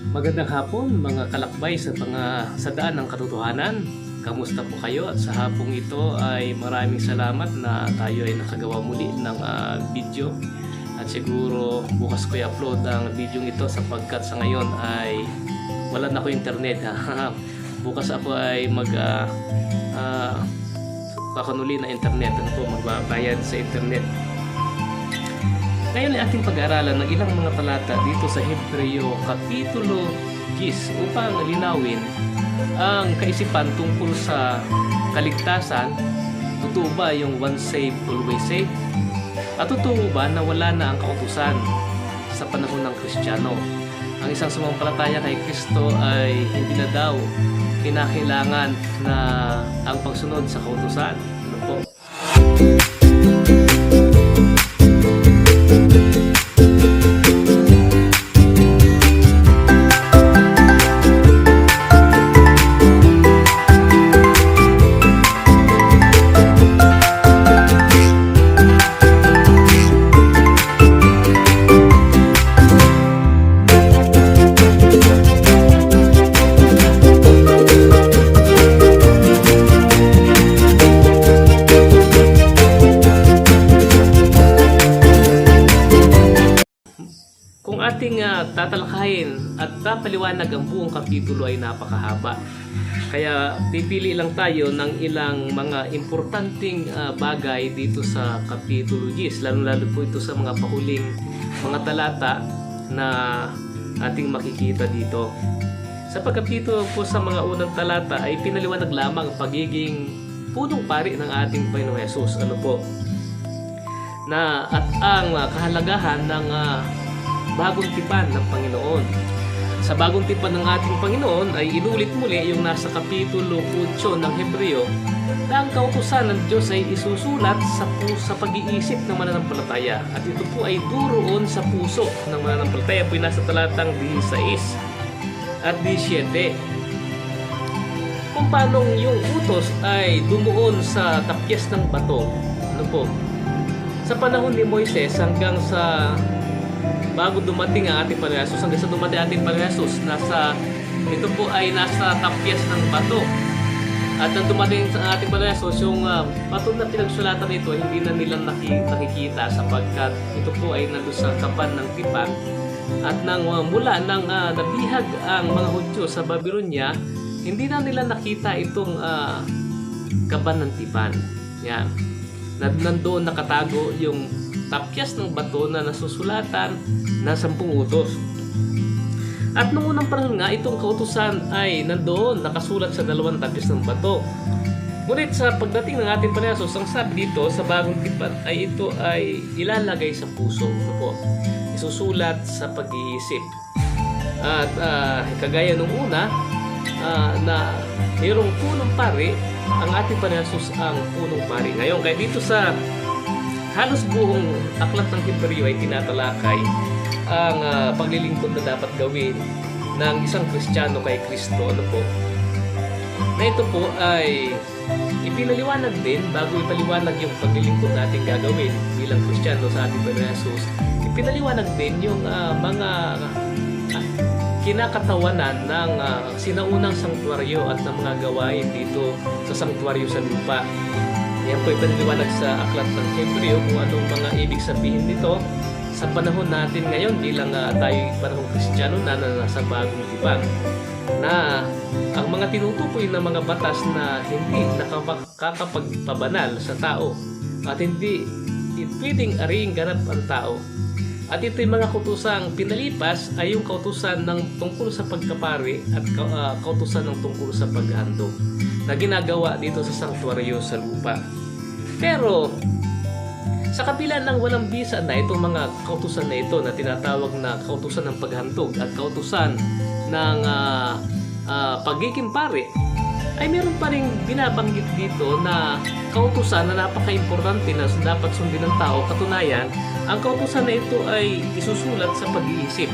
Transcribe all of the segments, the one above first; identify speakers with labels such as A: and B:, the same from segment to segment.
A: Magandang hapon mga kalakbay sa daan ng katotohanan. Kamusta po kayo? At sa hapong ito ay maraming salamat na tayo ay nakagawa muli ng video. At siguro bukas ko i-upload ang video ito sapagkat sa ngayon ay wala na ko internet. Bukas ako ay pakanuli na internet. Magbabayad sa internet. Ngayon ay ating pag-aaralan ng ilang mga talata dito sa Hebreo Kapitulo 10 upang linawin ang kaisipan tungkol sa kaligtasan. Totoo ba yung once saved, always saved? At totoo ba na wala na ang kautusan sa panahon ng Kristiyano? Ang isang sumampalataya kay Kristo ay hindi na daw kinakailangan na ang pagsunod sa kautusan. Ano po? Kung ating tatalakayin at papaliwanag ang buong kapitulo ay napakahaba. Kaya pipili lang tayo ng ilang mga importanteng bagay dito sa Kapitulo 10. Lalo-lalo po ito sa mga pahuling mga talata na ating makikita dito. Sa pagkapito po sa mga unang talata ay pinaliwanag lamang ang pagiging punong pari ng ating Panginoong Hesus. Ano po? At ang kahalagahan ng bagong tipan ng Panginoon. Sa bagong tipan ng ating Panginoon ay inulit muli yung nasa Kapitulo 8 ng Hebreo na ang kautusan ng Diyos ay isusulat sa pag-iisip ng mananampalataya. At ito po ay duroon sa puso ng mananampalataya po ay nasa talatang 16 at 17. Kung paano yung utos ay dumuon sa tapyas ng bato. Ano po? Sa panahon ni Moises hanggang sa bago dumating ang ating Panginoon Hesus, hanggang sa dumating ang ating Panginoon Hesus, ito po ay nasa tapyas ng bato. At nang dumating sa ating Panginoon Hesus, yung bato na pinagsulatan nito, hindi na nila nakikita sapagkat ito po ay nandun sa kaban ng tipan. At mula nang nabihag ang mga Hudyo sa Babylonia, hindi na nila nakita itong kaban ng tipan. Yan. Nandoon nakatago yung tapyas ng bato na nasusulatan na 10 utos. At noong unang panahon nga, itong kautusan ay nandoon nakasulat sa 2 tapyas ng bato. Ngunit sa pagdating ng ating Panginoon Hesus, ang sabi dito sa bagong tipan ay ito ay ilalagay sa puso. Ano po? Isusulat sa pag-iisip. At kagaya nung una na mayroong punong pari, ang ating Panginoon Hesus ang punong pari. Ngayon, kaya dito sa halos buong aklat ng Hebreo ay tinatalakay ang paglilingkod na dapat gawin ng isang Kristiyano kay Kristo. Ano po? Na ito po ay ipinaliwanag din bago ipaliwanag yung paglilingkod natin gagawin bilang Kristiyano sa ating Panginoon Hesus. Ipinaliwanag din yung mga kinakatawanan ng sinaunang sanktuaryo at ng mga gawain dito sa sanktuaryo sa lupa. Yan po ipinaliwanag sa aklat ng Hebreo kung anong mga ibig sabihin nito sa panahon natin ngayon bilang tayo panahong Kristiyano na nasa bagong tipan. Na ang mga tinutukoy na mga batas na hindi nakakapagpabanal sa tao at hindi pwedeng ariing ganap ang tao. At ito yung mga kautusang pinalipas ay yung kautusan ng tungkol sa pagkapari at kautusan ng tungkol sa paghandog na ginagawa dito sa sanktuaryo sa lupa. Pero sa kabila ng walang bisa na itong mga kautusan na ito na tinatawag na kautusan ng paghandog at kautusan ng pagiging pari, ay meron pa rin binabanggit dito na kautusan na napaka-importante na dapat sundin ng tao. Katunayan, ang kautusan na ito ay isusulat sa pag-iisip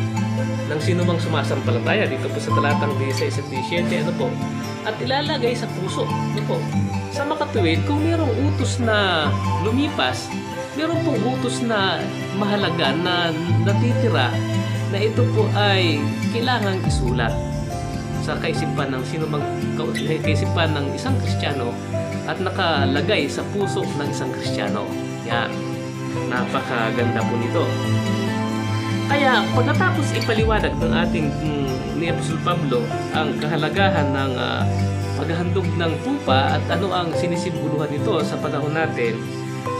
A: ng sinumang sumasampalataya dito po sa talatang 16 at 17. Ano po? At ilalagay sa puso. Ano po? Sa makatuwid, kung mayroong utos na lumipas meron pong utos na mahalaga na natitira na ito po ay kailangang isulat sa kaisipan ng kaisipan ng isang Kristiyano at nakalagay sa puso ng isang Kristiyano. Yan. Napakaganda po nito. Kaya pagkatapos ipaliwanag ng ating ni Apostol Pablo ang kahalagahan ng paghahandog ng tupa at ano ang sinisimboluhan nito sa panahon natin,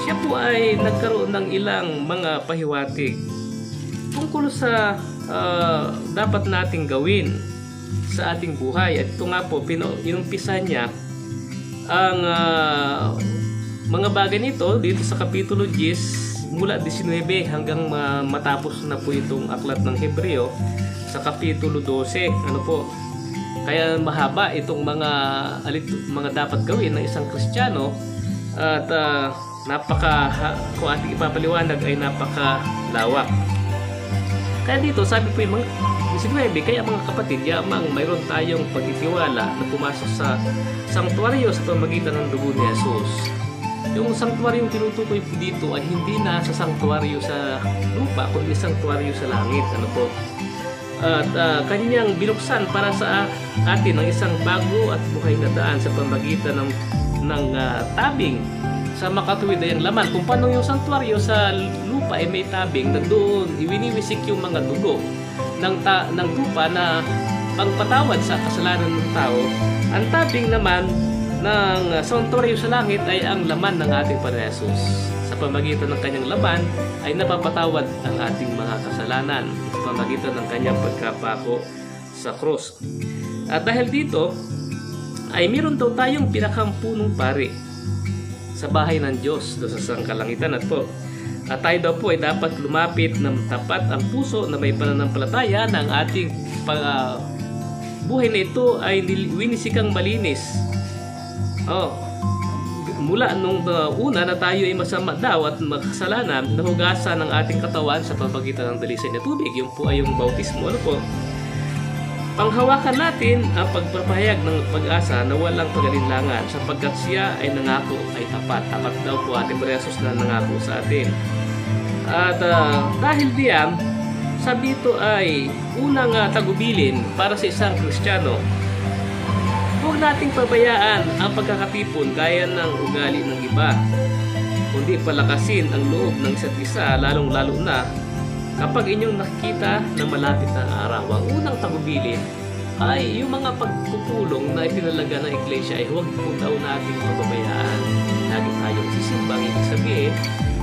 A: siya po ay nagkaroon ng ilang mga pahiwatig tungkol sa dapat nating gawin sa ating buhay. At ito nga po, inumpisa niya ang mga bagay nito dito sa Kapitulo 10 mula 19 hanggang matapos na po itong aklat ng Hebreo sa Kapitulo 12. Ano po? Kaya mahaba itong mga dapat gawin ng isang Kristiyano at kung ating ipapaliwanag ay napakalawak. Kaya dito sabi po yung mga 19, kaya mga kapatid, yamang mayroon tayong pagtitiwala na pumasok sa sanktuaryo sa pamagitan ng dugo ni Jesus. Yung sanktuaryo yung tinutukoy po dito ay hindi na sa sanktuaryo sa lupa, kundi sanktuaryo sa langit. Ano po? At kanyang binuksan para sa atin ang isang bago at buhay na daan sa pamagitan ng tabing sa makatuwid ay ang laman. Kung paano yung sanktuaryo sa lupa ay may tabing na doon iwiniwisik yung mga dugo ng lupa na pangpatawad sa kasalanan ng tao, ang tabing naman ng sanktuaryo sa langit ay ang laman ng ating Panginoon Jesus. Sa pamagitan ng kanyang laman ay napapatawad ang ating mga kasalanan sa pamagitan ng kanyang pagkapako sa krus. At dahil dito ay meron daw tayong pinakampunong pari sa bahay ng Diyos doon sa sangkalangitan. At tayo daw po ay dapat lumapit ng tapat ang puso na may pananampalataya na ang ating buhay na ito ay winisikang malinis. Mula nung una na tayo ay masama daw at makasalanan, nahugasan ng ating katawan sa pamagitan ng dalisay na tubig. Yung po ay yung bautismo. Ano po? Panghawakan natin ang pagpapahayag ng pag-asa na walang pag-alinlangan sapagkat siya ay nangako ay tapat. Tapat daw po ating Jesus na nangako sa atin. At dahil diyan, sabi ito ay unang tagubilin para sa isang Kristiyano. Huwag nating pabayaan ang pagkakatipon gaya ng ugali ng iba, kundi palakasin ang loob ng isa't isa, lalong-lalo na kapag inyong nakikita na malapit na araw. Ang unang tagubilin ay yung mga pagpupulong na itinalaga ng iglesia ay huwag po daw natin pababayaan. Lagi tayong sisimbang, ibig sabihin,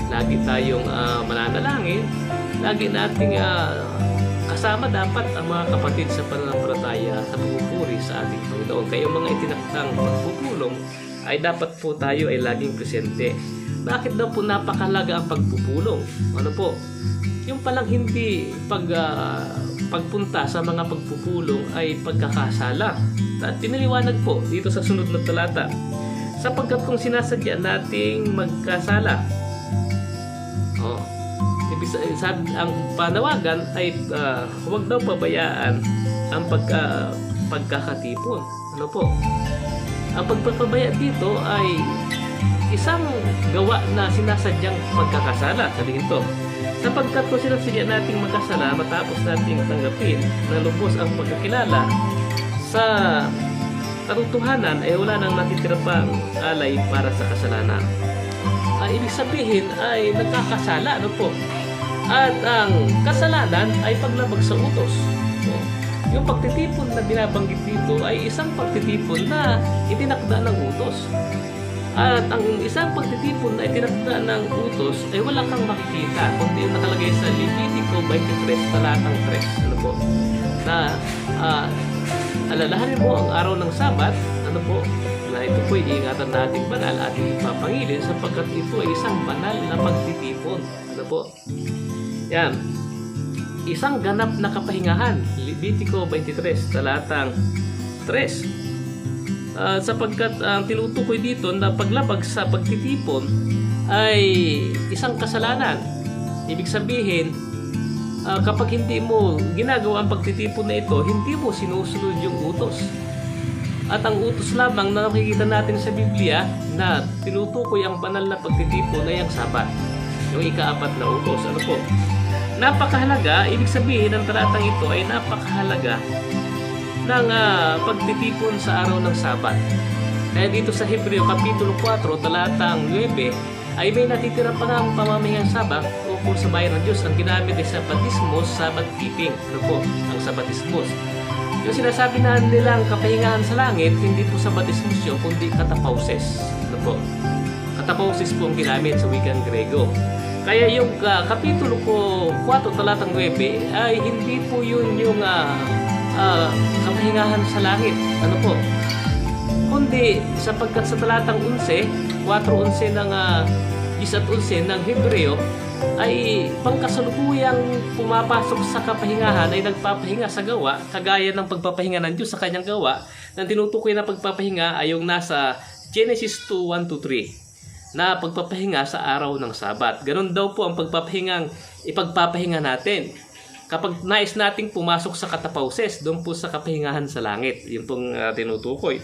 A: lagi tayong mananalangin, lagi nating kasama dapat ang mga kapatid sa pananampalataya sa pagpupuri sa ating Panginoon. Kaya yung mga itinaktang pagpupulong ay dapat po tayo ay laging presente. Bakit daw po napakalaga ang pagpupulong? Ano po? Yung palang hindi pagpunta sa mga pagpupulong ay pagkakasala. At pinaliwanag po dito sa sunod na talata. Sapagkat kung sinasadya nating magkasala, ang panawagan ay huwag daw pabayaan ang pagkakatipon. Ano po? Ang pagpapabaya dito ay isang gawa na sinasadyang pagkakasala. Sabihin to, sapagkat kung sinasadya nating magkasala matapos nating tanggapin na lubos ang pagkakilala sa katotohanan ay wala nang natitira pang alay para sa kasalanan. Ibig sabihin ay nagkakasala. Ano po? At ang kasalanan ay paglabag sa utos. Yung pagtitipon na binabanggit dito ay isang pagtitipon na itinakda ng utos. At ang isang pagtitipon na itinakda ng utos ay wala kang makikita kundi yung nakalagay sa Levitico 23 talatang 3. Ano po? Na alalahanin mo ang araw ng Sabat. Ano po? Na ito po iingatan nating banal at ipapangilin sapagkat ito ay isang banal na pagtitipon. Ano po? Yan. Isang ganap na kapahingahan. Levitico 23, talatang 3. Sapagkat ang tinutukoy dito na paglabag sa pagtitipon ay isang kasalanan. Ibig sabihin, kapag hindi mo ginagawa ang pagtitipon na ito, hindi mo sinusunod yung utos. At ang utos lamang na nakikita natin sa Biblia na tinutukoy ang banal na pagtitipon ay ang Sabat. yung ika-4 na utos. Ano po? Napakahalaga, ibig sabihin ng talatang ito ay napakahalaga ng pagtitipon sa araw ng Sabat. Kaya dito sa Hebreo Kapitulo 4, talatang 9, ay may natitira pa ng pamamahingang Sabat ukol sa bayan ng Diyos. Ang ginamit ay Sabatismos, Sabat keeping. Ano po? Ang Sabatismos. Yung sinasabi na nilang kapahingahan sa langit, hindi po Sabatismos yun, kundi katapauses. Ano po? Katapauses po ang ginamit sa wikang Grego. Kaya yung Kapitulo 4, talatang 9, ay hindi po yun yung kapahingahan sa langit. Ano po? Kundi sapagkat sa talatang 11, 4:11 ng 10 at 11 ng Hebreo, ay pangkasalukuyang pumapasok sa kapahingahan ay nagpapahinga sa gawa, kagaya ng pagpapahinga ng Diyos sa kanyang gawa. Nang tinutukoy na pagpapahinga ay yung nasa Genesis 2:1-3 na pagpapahinga sa araw ng Sabat. Ganon daw po ang pagpapahingang ipagpapahinga natin. Kapag nais nating pumasok sa katapauses, doon po sa kapahingahan sa langit. Yung pong tinutukoy.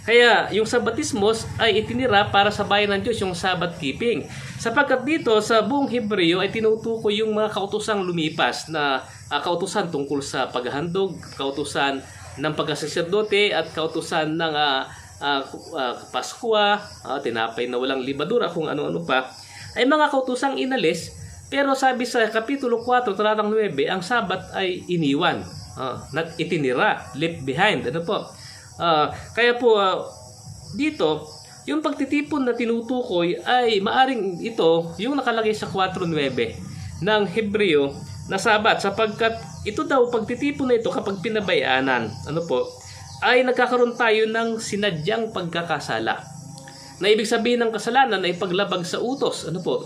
A: Kaya yung Sabatismos ay itinira para sa bayan ng Diyos, yung Sabbath keeping. Sapagkat dito sa buong Hebreo ay tinutukoy yung mga kautusang lumipas na kautusan tungkol sa paghahandog, kautusan ng pagkasaserdote at kautusan ng Paskwa, tinapay na walang libadura, kung ano-ano pa. Ay mga kautusang inalis, pero sabi sa Kapitulo 4, talatang 9, ang Sabat ay iniwan, itinira, left behind. Ano po? Kaya po dito, yung pagtitipon na tinutukoy ay maaring ito yung nakalagay sa 4:9 ng Hebreo na Sabat, sapagkat ito daw pagtitipon na ito kapag pinabayaanan, ano po, ay nagkakaroon tayo ng sinadyang pagkakasala. Na ibig sabihin ng kasalanan ay paglabag sa utos, ano po?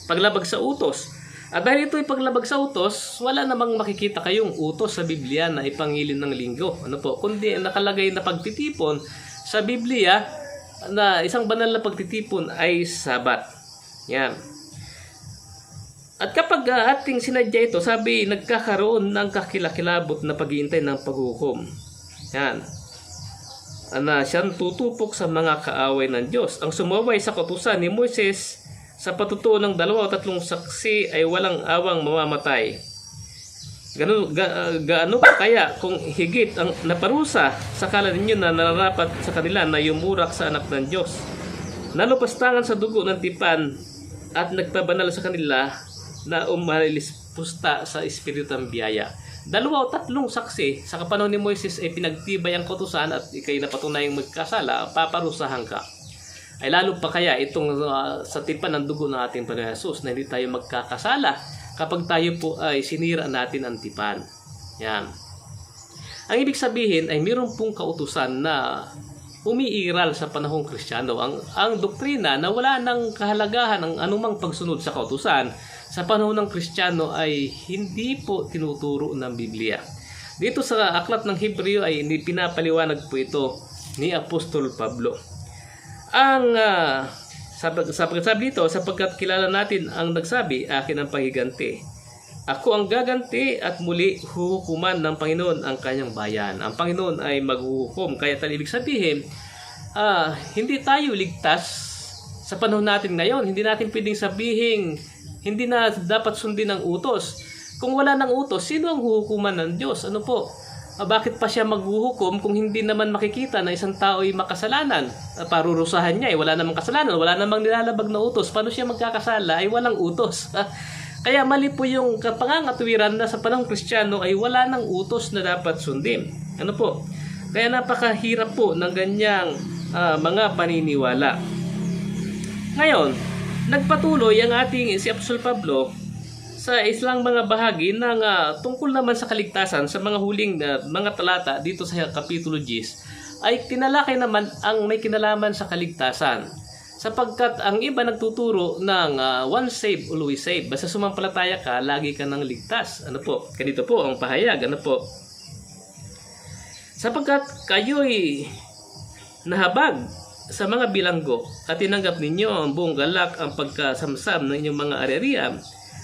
A: Paglabag sa utos. At dahil ito ay paglabag sa utos, wala namang makikita kayong utos sa Biblia na ipangilin ng linggo. Ano po? Kundi nakalagay na pagtitipon sa Biblia na isang banal na pagtitipon ay Sabat. Yan. At kapag ating sinadya ito, sabi, nagkakaroon ng kakilakilabot na paghihintay ng paghukom. Yan. Na siyang tutupok sa mga kaaway ng Diyos. Ang sumaway sa kautusan ni Moises sa patutuo ng 2 o 3 saksi ay walang awang mamamatay. Gaano pa kaya kung higit ang naparusa sa kala ninyo na nararapat sa kanila na yumurak sa anak ng Diyos, nalupastangan sa dugo ng tipan at nagpabanal sa kanila na umalilispusta sa espiritu ng biyaya. 2 o 3 saksi sa kapanahon ni Moises ay pinagtibay ang kautusan at ikay napatunayang magkasala, paparusahan ka. Ay lalo pa kaya itong sa tipan ng dugo ng ating Panginoon Jesus na hindi tayo magkakasala kapag tayo po ay sinira natin ang tipan. Yan. Ang ibig sabihin ay mayroon pong kautusan na umiiral sa panahong Kristiyano. Ang doktrina na wala ng kahalagahan ng anumang pagsunod sa kautusan sa panahon ng Kristiyano ay hindi po tinuturo ng Biblia. Dito sa aklat ng Hebreo ay pinapaliwanag po ito ni Apostol Pablo. Ang sabi dito, sapagkat kilala natin ang nagsabi, akin ang paghiganti. Ako ang gaganti at muli huhukuman ng Panginoon ang kanyang bayan. Ang Panginoon ay maghuhukom. Kaya ibig sabihin, hindi tayo ligtas sa panahon natin ngayon. Hindi natin pwedeng sabihin, hindi na dapat sundin ang utos. Kung wala ng utos, sino ang huhukuman ng Diyos? Ano po? Bakit pa siya maghuhukom kung hindi naman makikita na isang tao ay makasalanan? Parurusahan niya, wala namang kasalanan, wala namang nilalabag na utos. Paano siya magkakasala? Ay walang utos. Kaya mali po yung kapangangatwiran na sa panahong Kristiyano ay wala ng utos na dapat sundin. Ano po? Kaya napakahirap po ng ganyang mga paniniwala. Ngayon, nagpatuloy ang ating si Apostol Pablo sa isang mga bahagi ng tungkol naman sa kaligtasan sa mga huling mga talata dito sa Kapitulo 10 ay tinalakay naman ang may kinalaman sa kaligtasan. Sapagkat ang iba nagtuturo ng once saved, always saved. Basta sumampalataya ka, lagi ka nang ligtas. Ano po? Ganito po ang pahayag. Ano po? Sapagkat kayo'y nahabag sa mga bilanggo at tinanggap ninyo ang buong galak ang pagkasamsam ng inyong mga ari-arian,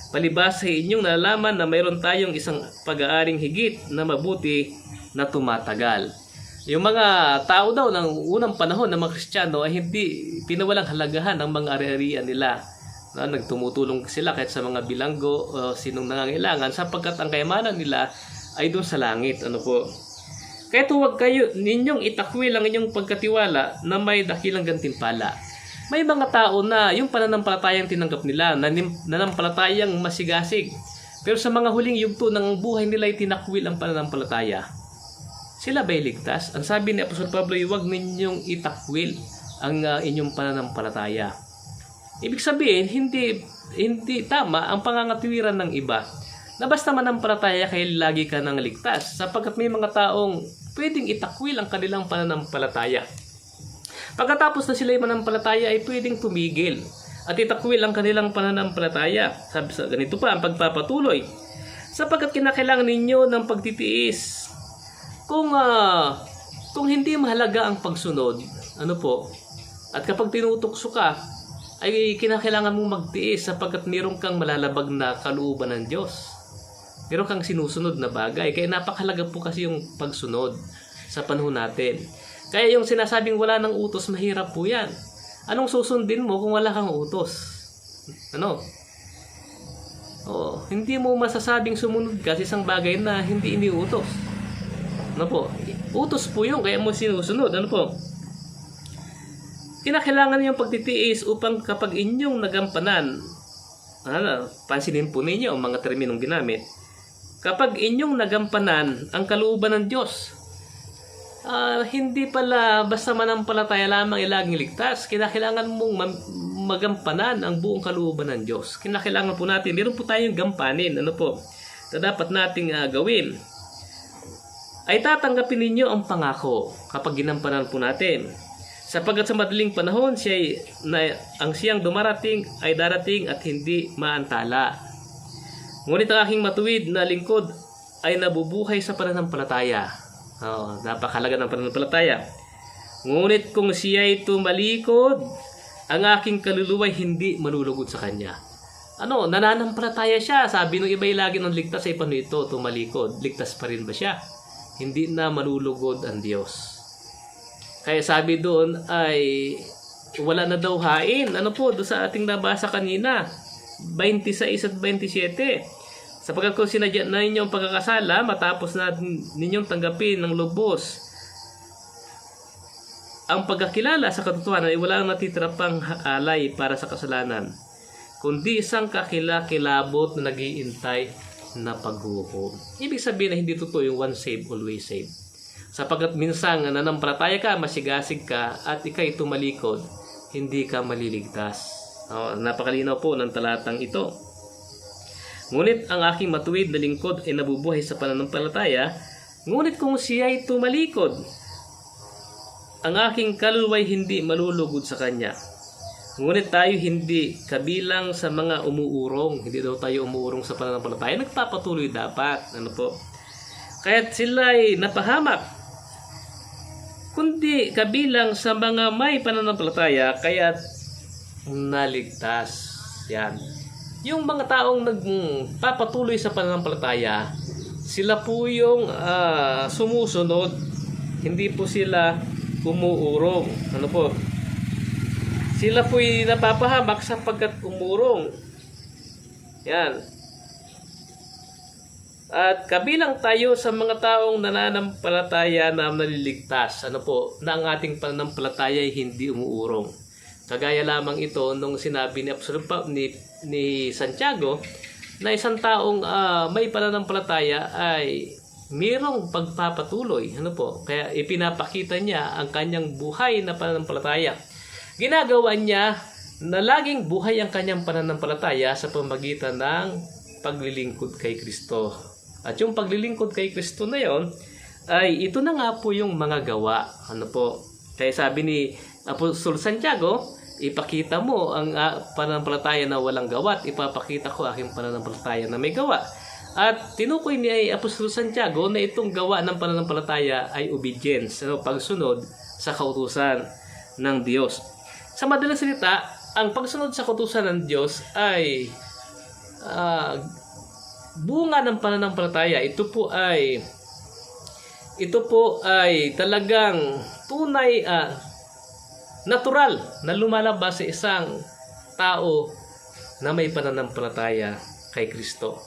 A: palibas sa inyong nalalaman na mayroon tayong isang pag-aaring higit na mabuti na tumatagal. Yung mga tao daw ng unang panahon ng mga Kristiyano ay hindi pinawalang halagahan ang mga ari-arian nila. Nagtumutulong sila kahit sa mga bilanggo, sinong nangangailangan, sapagkat ang kayamanan nila ay doon sa langit. Ano po? Kaya huwag kayo ninyong itakwil ang inyong pagkatiwala na may dakilang gantimpala. May mga tao na yung pananampalatayang tinanggap nila, nanampalatayang masigasig. Pero sa mga huling yugto ng buhay nila ay tinakwil ang pananampalataya. Sila ba'y ligtas? Ang sabi ni Apostol Pablo, huwag ninyong itakwil ang inyong pananampalataya. Ibig sabihin, hindi tama ang pangangatiwiran ng iba na basta manampalataya kaya lagi ka nang ligtas, sapagkat may mga taong pwedeng itakwil ang kanilang pananampalataya. Pagkatapos na sila ay manampalataya ay pwedeng tumigil at itakwil ang kanilang pananampalataya. Sabi sa ganito pa ang pagpapatuloy, sapagkat kinakailangan ninyo ng pagtitiis. Kung hindi mahalaga ang pagsunod, ano po, at kapag tinutukso ka, ay kinakailangan mong magtiis sapagkat meron kang malalabag na kalooban ng Diyos. Meron kang sinusunod na bagay. Kaya napakahalaga po kasi yung pagsunod sa panahon natin. Kaya yung sinasabing wala ng utos, mahirap po yan. Anong susundin mo kung wala kang utos? Ano? Hindi mo masasabing sumunod ka sa isang bagay na hindi iniutos. Ano po? Utos po yun, kaya mo sinusunod. Ano po? Kinakailangan yung pagtitiis upang kapag inyong nagampanan, pansinin po ninyo ang mga terminong ginamit, kapag inyong nagampanan ang kalooban ng Diyos, hindi pala basta manampalataya lamang ilaging ligtas. Kinakailangan mong magampanan ang buong kalooban ng Diyos. Kinakailangan po natin, meron po tayong gampanin, ano po, na dapat nating gawin. Ay tatanggapin ninyo ang pangako kapag ginampanan po natin. Sapagkat sa madaling panahon, ang siyang dumarating ay darating at hindi maantala. Ngunit ang aking matuwid na lingkod ay nabubuhay sa pananampalataya. Napakahalaga ng pananampalataya. Ngunit kung siya ay tumalikod, ang aking kaluluwa ay hindi malulugod sa kanya. Nananampalataya siya. Sabi ng iba'y lagi ng ligtas ay paano ito, tumalikod. Ligtas pa rin ba siya? Hindi na malulugod ang Diyos. Kaya sabi doon ay wala na daw hain. Ano po, doon sa ating nabasa kanina, 26 at 27. Sapagkat kung sinadya na ninyong pagkakasala, matapos na ninyong tanggapin ng lubos ang pagkakilala sa katotohanan, ay walang natitira pang alay para sa kasalanan, kundi isang kakilakilabot na nag-iintay na paghukom. Ibig sabihin na hindi totoo yung once saved, always saved. Sapagkat minsan nanampalataya ka, masigasig ka, at ikay tumalikod, hindi ka maliligtas. Napakalinaw po ng talatang ito. Ngunit ang aking matuwid na lingkod ay nabubuhay sa pananampalataya, ngunit kung siya ay tumalikod, ang aking kaluluwa ay hindi malulugod sa kanya. Ngunit tayo hindi kabilang sa mga umuurong. Hindi daw tayo umuurong sa pananampalataya. Nagpapatuloy dapat. Ano po? Kaya't sila ay napahamak, kundi kabilang sa mga may pananampalataya, kaya't naligtas. Yan. Yung mga taong nagpapatuloy sa pananampalataya, sila po yung sumusunod. Hindi po sila umuurong. Ano po? Sila po yung napapahamak sapagkat umurong. Yan. At kabilang tayo sa mga taong nananampalataya na naliligtas. Ano po? Na ang ating pananampalataya ay hindi umuurong. Kagaya lamang ito nung sinabi ni Santiago na isang taong may pananampalataya ay mayroong pagpapatuloy. Ano po? Kaya ipinapakita niya ang kanyang buhay na pananampalataya. Ginagawa niya na laging buhay ang kanyang pananampalataya sa pamagitan ng paglilingkod kay Kristo. At yung paglilingkod kay Kristo na yon ay ito na nga po yung mga gawa. Ano po? Kaya sabi ni Apostol Santiago, ipakita mo ang pananampalataya na walang gawa at ipapakita ko aking pananampalataya na may gawa. At tinukoy ni Apostol Santiago na itong gawa ng pananampalataya ay obedience, pagsunod sa kautusan ng Diyos. Sa madalang salita, ang pagsunod sa kautusan ng Diyos ay bunga ng pananampalataya. Ito po ay talagang tunay, natural na lumalabas sa isang tao na may pananampalataya kay Kristo.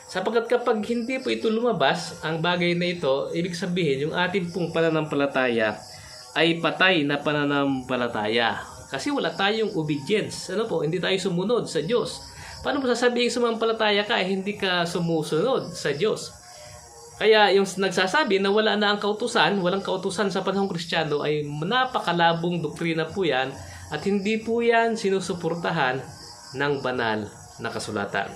A: Sapagkat kapag hindi po ito lumabas, ang bagay na ito, ibig sabihin yung ating pong pananampalataya ay patay na pananampalataya. Kasi wala tayong obedience. Ano po? Hindi tayo sumunod sa Diyos. Paano mo sasabihin sumampalataya ka hindi ka sumusunod sa Diyos? Kaya yung nagsasabi na wala na ang kautusan, walang kautusan sa panahong Kristiyano ay napakalabong doktrina po yan at hindi po yan sinusuportahan ng banal na kasulatan.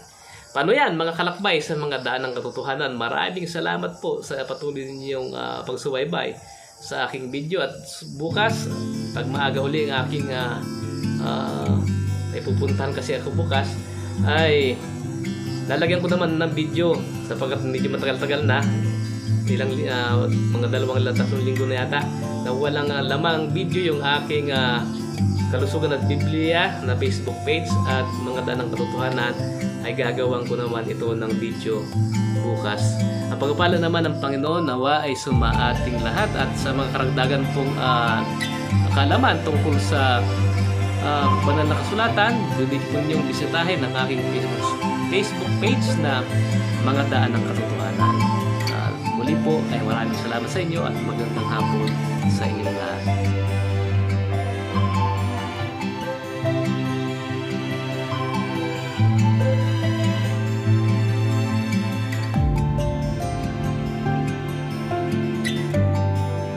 A: Paano yan mga kalakbay sa mga daan ng katotohanan? Maraming salamat po sa patuloy ninyong pagsubaybay sa aking video at bukas, pag maaga uli ang aking ay pupuntahan kasi ako bukas, ay lalagyan ko naman ng video sapagkat medyo matagal-tagal na ilang mga 2-3 linggo na yata na walang lamang video yung aking Kalusugan at Biblia na Facebook page at mga daan ng katotohanan ay gagawin ko naman ito ng video bukas. Ang pagpapala naman ng Panginoon nawa ay sumaating lahat at sa mga karagdagan pong kaalaman tungkol sa banal na kasulatan, doon po niyong bisitahin ang aking Facebook page na mga daan ng katotohanan. Muli po ay maraming salamat sa inyo at magandang hapon sa inyong lahat.